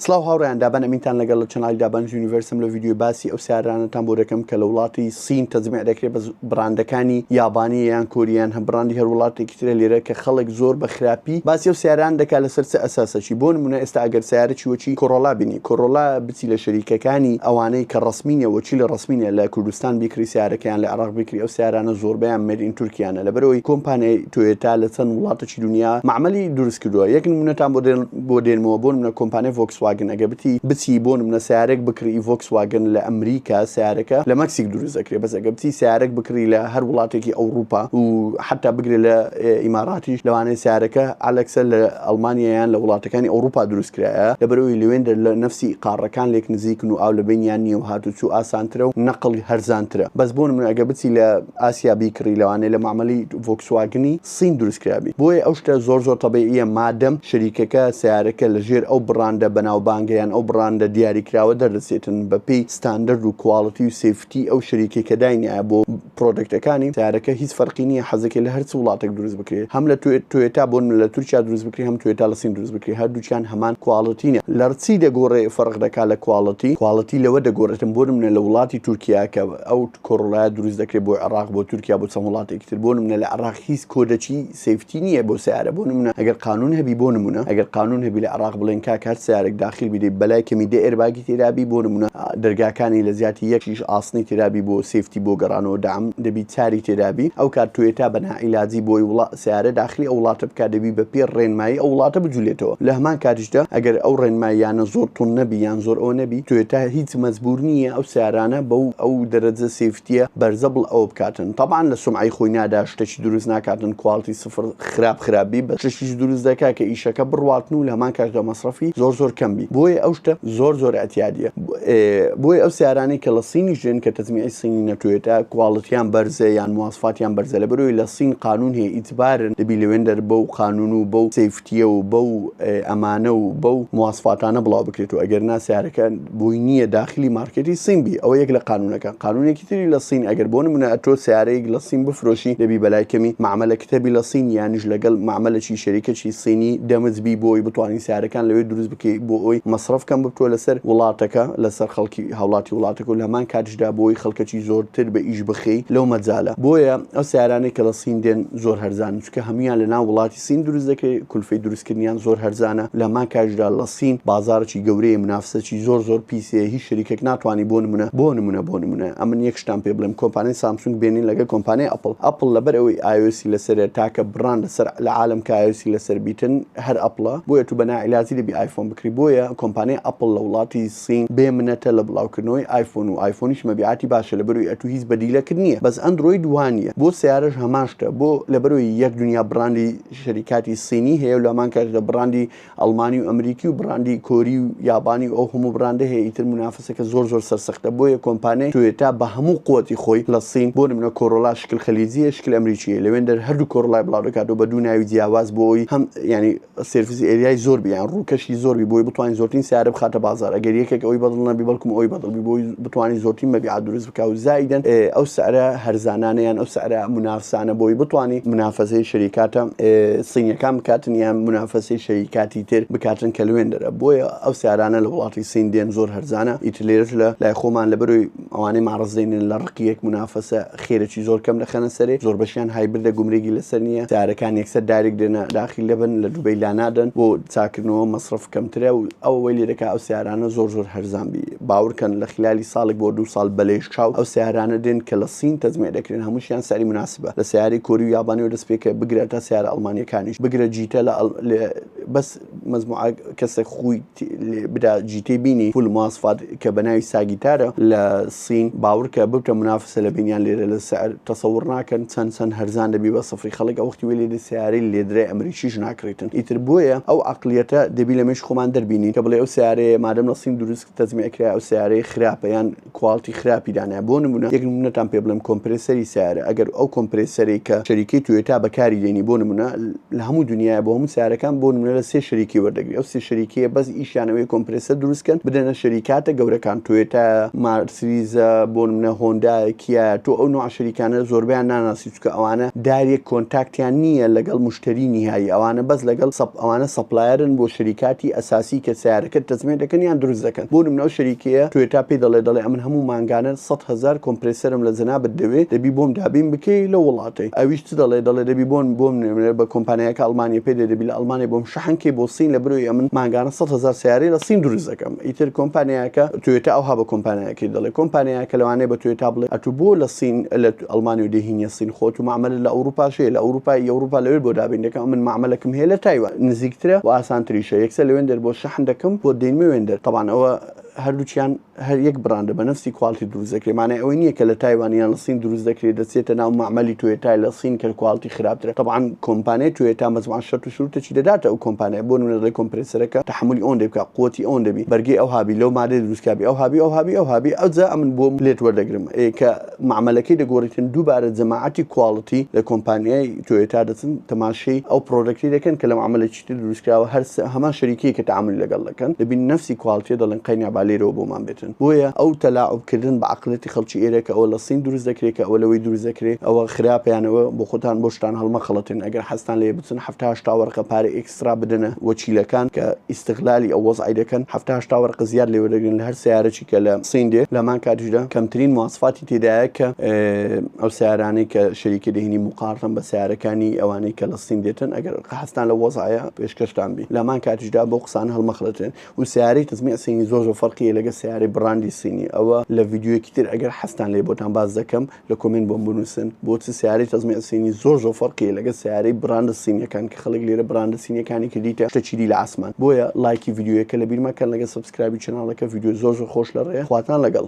سلااو هاوڕیان دابان ئەمینتان لەگەڵ لە چەناڵی دابان یونیڤرسم لە ڤیدیۆ باسی ئەو سیارانەتان بۆ دەکەم کە لە وڵاتی سین تەزمیع دەکرێت بە براندەکانی یابانی یان کۆریان هەم براندی هەر وڵاتێکی ترە لێرە کە خەڵک زۆر بە خراپی باسی ئەو سیاران دەکات لەسەر چ ئەساسەکی بۆ نمونە ئێستا ئەگەر سیارێکی وەچی کۆڕۆلا بینی کۆڕۆلا بچی لە شەریکەکانی ئەوانەی کە ڕسمینە وەچی لە ڕسمینە لە کوردستان بیکری سیارەکەیان لە عێراق بیکری ئەو سیارانە زۆربەیان مێدین تورکیانە لەبەرەوەی کۆمپانیای تۆیۆتا لە چەند وڵاتێکی دنیا معمەلی دروست کردووە یەک نمونەتان بۆ دێنمەوە بۆ نمونە کۆمپانیای ڤۆکسواگن ئەگە بچی بۆ نمونە سیارێک بکڕی ڤۆکسواگن لە ئەمریکا سیارەکە لە مەکسیک دروست دەکرێت بەس ئەگە بچی سیارێک بکڕی لە هەر وڵاتێکی ئەوروپا و حتا بگرێت لە ئیماراتیش لەوانەیە سیارەکە ئالەکسە لە ئەڵمانیایان لە وڵاتەکانی ئەوروپا دروست کرایە لەبەرەوەی لەوێندە لە نفسی قارەکان لێک نزیکن و ئاو لە بینیان نییە و هاتوچوو ئاسانترە و نەقڵ هەرزانترە بەس بۆ نمونە ئەگە بچی لە ئاسیا بیکڕی لەوانەیە لە معمەلی ڤۆکسواگنی سین دروست کرابی بۆیە ئەو شتە زۆر تەبیعیە مادەم شەریکەکە سیارەکە لەژێر ئەو بڕاندە بەناوبانگەیان ئەو بڕاندە دیاریکراوە دەردەچێتن بەپێی ستاندەرد و کواڵیتی و سێفتی ئەو شەریکێکە داینایە بۆ پرۆدەکتەکانی سیارەکە هیچ فەرقی نییە حەزەکە لە هەر وڵاتێک دروست بکرێت هەم لە تۆیۆتا بۆ لە تورکیا دروست بکرێت هەم تۆیۆتا لە سین دروست بکرێت هەردووچیان هەمان کواڵیتینە لەرچی دەگۆڕێ فەرق دەکات لە کواڵیتی لەوە دەگۆڕێتم بۆ نمونە لە وڵاتی تورکیا کە ئەو کۆڕۆلایە دروست دەکرێت بۆ عێراق بۆ تورکیا بۆ چەند وڵاتێکی تر بۆ نمونە لە عێراق هیچ کۆدەچی سێفتی نییە بۆ سیارە بۆ نمونە ئەگەر قانون هەبی بۆ نمونە ئەگەر قانون هەبی لە عێراق بڵێن کار سیارێک داخل بیدەی بەلای کەمی دە ئێرباگی تێرابی بۆ نمونە دەرگاکانی لە زیاتی یەکیش ئاسنی تێرابی بۆ سێفتی بۆ گەڕانەوە دام دەبی چاری تێرابی ئەو کار تۆیۆتا بە نائیلاجی بۆی سیارە داخلی ئەو وڵاتە بکات دەبی بە پێ ڕێنمایی ئەو وڵاتە بجولێتەوە لە هەمان کاتیشدا ئەگەر ئەو ڕێنماییانە زۆر تون نەبی یان زۆر ئەو نەبی تۆیۆتا هیچ مەجبور نییە ئەو سیارانە بەو ئەو دەرەجە سێفتیە بەرزەبڵ ئەو بکاتن طبعاً لە سومعی خۆی نادا شتێکی دروست ناکاتن کواڵیتی سفر خراپی بە شتێکیش دروست دەکات کە ئیشەکە بڕواتن و لە هەمان کاتدا مەصرفی زۆر کەمبی بۆیە ئەو شتە زۆر ئەتیادیە بۆی ئەو سیارانی کە لە سینی ژێن کە تەزمیعی سینی نەتوێتە کواڵیتیان بەرزە یان مواسفاتیان بەرزە لەبەرەوەی لە سین قانون هەیە ئیتبارن دەبی لەوێندەر بەو قانون و بەو سێفتیە و بەو ئەمانە و بەو مواسفاتانە بڵاو بکرێت و ئەگەر نا سیارەکە بۆی نییە داخلی مارکێتی سین بی ئەوە یەک لە قانونێکی تری لە سین ئەگەر بۆ نمونە ئەتۆ سیارەیەک لە سین بفرۆشی دەبی بەلای کەمی معاملە کتێبی لە سین یانیش لەگەڵ معاملەی شەریکەی سینی دەمەزبی بۆی بتوانین سیارەکان لەوێ دروست بکەیت بۆ ئەوی مەصرفکەم بتوە لەسەر وڵاتەکە لەسەر خەڵکی هاوڵاتی وڵاتەکە و لە هەمان کاتیشدا بۆی خەڵکەکی زۆرتر بە ئیش بخەی لەو مەجالە بۆیە ئەو سیارانەی کە لە سین دێن زۆر هەرزان چونکە هەمویان لە ناو وڵاتی سین دروست دەکرێت کولفەی دروستکردنیان زۆر هەرزانە لە هەمان کاتیشدا لە سین بازارێکی گەورەیە منافسەی زۆر پیسەیە هیچ شەریکێک ناتوانانی بۆ نمونە ئەمن یەک شتان پێ بڵێم کۆمپانیای سامسونگ بێنین لەگە کۆمپانیای ئەپڵ لەبەر ئەوەی iOS لەسەر تاکە بڕان لەسەر لە عالم کە iOS لەسەر بیتن هەر ئەپڵە بۆیە تو بە نائیلاجی دەبی ئایفۆن بکری بۆیە کۆمپانیای ئەپڵ لە وڵاتی سین بێ منەتە لە بڵاوکردنەوەی ئایفۆن و ئایفۆنیش مەبیعاتی باشە لەبەرەوەی ئەتو هیچ بەدیلەکرد نییە بەس ئەندروید وانە بۆ سیارەش هەمان شتە بۆ لەبەرەوەی یەک دنیا بڕاندی شەریکاتی سینی هەیە و لە هەمان کاتدا بڕاندی ئەڵمانی و ئەمریکی و بڕاندی کۆری و یابانی ئەو هەموو بڕاندە هەیە ئیتر منافسەکە زۆر سەرسەختە بۆیە کۆمپانیای تۆیۆتا بە هەموو قووەتی خۆی لە سین بۆ نمونە کۆڕۆلا شکل خەلیجیە شکل ئەمریکیە لەوێندە هەردوو کۆڕۆلای بڵاو دەکاتەوە بە دوو ناوی جیاواز بۆی هەم ینی سێرفیسی ئێریای زۆر بیان ڕووکەشی زۆربی بۆی بتوانین زۆرترین سیارە بخاتە بازار ئەگەر یەکێک ئەوی بەدڵ نەبی بەڵکم ئەوی بەدڵبی بۆی بتوانین زۆرترین مەبیعات دروست بکات و زایدەن ئەو سعرە هەرزانانەیان ئەو سعرە منافسانە بۆی بتوانین منافسەی شەریکاتە سینیەکان بکاتن یان منافسەی شەریکاتی تر بکاتن کە لەوێندەرە بۆیە ئەو سیارانە لە وڵاتی سین دێن زۆر هەرزانە ئیتر لێرەش لە لای خۆمان لەبەرەوەی ئەوانەی ماڕزدەینن لە ڕقیەک منافسە خێرەی زۆر کەم دەخەنە سەرێ زۆر بەشیان هایبردە گومرێکی لەسەر نییە سیارەکان یەکسەر دایرێک دێنە داخل لەبن لە دووبەی لانادەن بۆ چاکردنەوە مەصرف کەمترە و ئەوەی لێ دەکات ئەو سیارانە زۆر هەرزانبی باورکەن لە خلالی ساڵێک بۆ 2 ساڵ بەلێش چاو ئەو سیارانە دێن کە لە سین تەزمیع دەکرێن هەمووشیان ساری مناسبە لە سیاری کۆری و یابانی و دەست پێکە بگرێت تا سیارە ئەڵمانیەکانیش بگرە جیتە بەس مەزموعە کەسێک خۆی بدا جیتەی بینی پول مواسفات کە بەناوی ساگیتارە لە سین باورکە ببتە منافسە لە بینیان لێرە لە سعر تەسەور ناکەن چەند هەرزان دەبی بە سەفری خەڵک ئەوەختی وێ لێ سیارەی لێدرای ئەمریکیش ناکرێتن ئیتر بۆیە ئەو عەقلیەتە دەبی لەمەش خۆمان دەربینین کە بڵێ ئەو سیارەیە مادەم لە سین دروست تەزمیعکرا ئەو سیارەی خراپە یان کواڵیتی خراپی دانایە بۆ نمونە یەک نمونەتان پێ بڵێم کۆمپرسەری سیارە ئەگەر ئەو کۆمپرسەری کە شەریکەی تۆیۆتا بەکاری دێنی بۆ نمونە لە هەموو دنیای بۆ هەموو سیارەکان بۆ نمونە لە 3 شەریکی وەردەگری ئەو 3 شەریکیە بەس ئیشیانەوەی کۆمپرسەر دروستکەن بدەنە شەریکاتە گەورەکان تۆیۆتا مارسریزە بۆ نمونە هۆندا کیا تۆ ئەو نوع شەریکانە زۆربیان ناناسی چکە ئەوانە دارێک کۆنتاکتیان نییە لەگەڵ مشتری نهایی ئەوانە بەس لەگەڵ ئەوانە سەپلایەرن بۆ شەریکاتی ئەساسی کە کە سیارەکەت تەزمێ دەکەن یان دروست دەکەن. بۆ نمونە ئەو شەریکەیە توێتا پێی دەڵێ ئەمن هەموو مانگانە 100,000 کۆمپرسەرم لە جەنابەت دەوێت دەبی بۆم دابین بکەی لە وڵاتی. ئەویش چ دەڵێ دەبی بۆم نمونە بە کۆمپانیایەکە ئەڵمانیا پێ دەبی لە ئەڵمانیا بۆم شەحنکەی بۆ سین لە بروی ئەمن مانگانە 100,000 سیارەی لە سین دروست دەکەم. ئیتر کۆمپانیایەکە توێتا ئەوها بە کۆمپانیایەکەی دەڵێ کۆمپانیایەکە لەوانەیە بە توێتا بڵێ ئەتو بۆ لە سین لە ئەڵمانیا و دەهینە سین خۆت و معاملە لە ئەوروپا شەیە لە ئەوروپا لەوێ بۆ دابین دەکەم من معاملەکەم هەیە لە تایوان نزیکترە و ئاسانتریشە یەکسەر لەوێن دەر بۆ شەحن دەکەم بۆ دێنمە وێندەر طبعاً ئەوە هەردووچیان هەر یەک براندە بە نفسی کوالتی دروست دەکرێت مانای ئەوەی نییە کە لە تایوانیان لە سین دروست دەکرێت دەچێتە ناو معمەلی توێتای لە سین کە کوالتی خراپترە طبعاً کۆمپانیای توێتا مەزموعەن شەرت و شروطێکی دەداتە ئەو کۆمپانیای بۆ نمونە دەڵێ کۆمپرسەرەکە تەحملی ئەوەن دەبکات قوتی ئەوەن دەبی بەرگەی ئەو هابی لەو مادەی دروستکابی ئەو هابی ئەوجا ئەمن بۆم لێت وەردەگرم کە معاملەکەی دەگۆڕیتن دووبارە جەماعەتی کوالتی لە کۆمپانیای توێتا دەچن تەماشەی ئەو پرۆدەکتی دەکەن کە لە معاملەی دروستکراوە هەمان شەریکی کە تەعاملی لەگەڵ دەکەن دەبین نفسی کوالتی دەڵێن قەینیا بالێرەوە بۆمان بێتن بۆیە ئەو تەلاعوبکردن بە عەقڵەتی خەڵکی ئێرە کە ئەوە لە سین دروست دەکرێت کە ئەوە لەوەی دروست دەکرێت ئەوە خراپیانەوە بۆ خۆتان بۆ شتان هەڵمەخەڵەتن ئەگەر حەستان لێ بچن 70 وەرقە پارە ئێکسترا بدەنە وەکیلەکان کە ئیستیغلالی ئەو وەزعی دەکەن 70 وەرقە زیاد لێوەدەگرن لە هەر سیارەی کە لە سین دێ لەمان کاتیشدا کەمترین مواصفاتی تێدایە کە ئەو سیارانەی کە شەریکە دەهێنی مقارن بە سیارەکانی ئەوانەی کە لە سین دێتن ئەگەر حەستان لە وەزعە پێشکەشتان بی لەمان کاتیشدا بۆ قسانە هەڵمەخەڵەتن و سیارەی تەزمیع سینی زۆر فەرقیە لەگە سیارەی براندی سینی ئەوە لە ڤیدیۆیەکی تر ئەگەر حەستان لێ بۆتان باز دەکەم لە کۆمنت بۆم بنووسن بۆچ سیارەی تەزمیع سینی زۆر فەرقیە لەگە سیارەی براندە سینیەکان کە خەڵک لێرە براندە سینیەکانی کردیتە شتێکی لە ئاسمان بۆیە لایکی ڤیدیۆیەکە لە بیر مەکەن لەگە سبسکرایبی چناڵەکە ڤیدیۆ زۆر خۆش لە ڕێ خواتان لەگەڵ